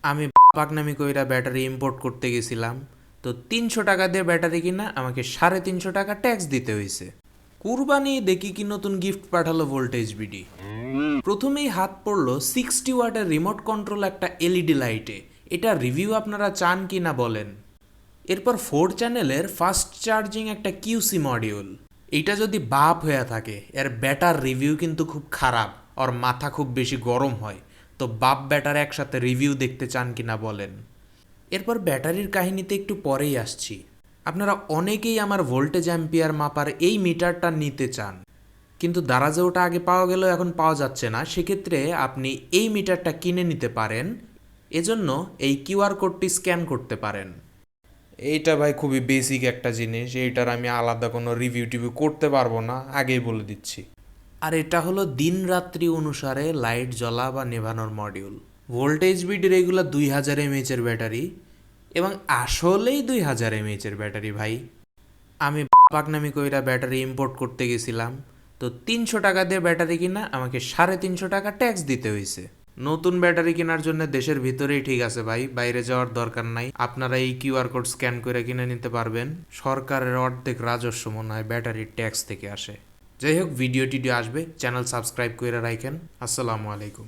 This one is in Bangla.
আমি পাকনামি কইরা ব্যাটারি ইম্পোর্ট করতে গেছিলাম, তো ৩০০ টাকা দিয়ে ব্যাটারি কিনা আমাকে ৩৫০ টাকা ট্যাক্স দিতে হয়েছে। কুরবানি দেখি কি নতুন গিফট পাঠালো ভোল্টেজ বিডি। প্রথমেই হাত পড়লো 60 ওয়াটের রিমোট কন্ট্রোল একটা এলইডি লাইটে। এটা রিভিউ আপনারা চান কি না বলেন। এরপর 4 চ্যানেলের ফাস্ট চার্জিং একটা কিউসি মডিউল। এইটা যদি বাপ হয়ে থাকে, এর ব্যাটার রিভিউ কিন্তু খুব খারাপ, আর মাথা খুব বেশি গরম হয়। তো বাপ ব্যাটার একসাথে রিভিউ দেখতে চান কিনা বলেন। এরপর ব্যাটারির কাহিনীতে একটু পরেই আসছি। আপনারা অনেকেই আমার ভোল্টেজ অ্যাম্পিয়ার মাপার এই মিটারটা নিতে চান, কিন্তু দারাজে ওটা আগে পাওয়া গেলেও এখন পাওয়া যাচ্ছে না। সেক্ষেত্রে আপনি এই মিটারটা কিনে নিতে পারেন। এজন্য এই কিউআর কোডটি স্ক্যান করতে পারেন। এইটা ভাই খুবই বেসিক একটা জিনিস, এইটার আমি আলাদা কোনো রিভিউ টিভিউ করতে পারবো না, আগেই বলে দিচ্ছি। আর এটা হলো দিন রাত্রি অনুসারে লাইট জ্বলা বা নেভানোর মডিউল। ভোল্টেজ বিডির এগুলো 2000 mAh ব্যাটারি, এবং আসলেই 2000 mAh ব্যাটারি ভাই। আমি পাকনামি কইরা ব্যাটারি ইম্পোর্ট করতে গেছিলাম, তো ৩০০ টাকা দিয়ে ব্যাটারি কিনা আমাকে ৩৫০ টাকা ট্যাক্স দিতে হয়েছে। নতুন ব্যাটারি কেনার জন্য দেশের ভিতরেই ঠিক আছে ভাই, বাইরে যাওয়ার দরকার নাই। আপনারা এই কিউআর কোড স্ক্যান করে কিনে নিতে পারবেন। সরকারের অর্ধেক রাজস্ব মনে হয় ব্যাটারির ট্যাক্স থেকে আসে। যাই হোক, ভিডিও টিডিও আসবে, চ্যানেল সাবস্ক্রাইব করে রাখেন। আসসালামু আলাইকুম।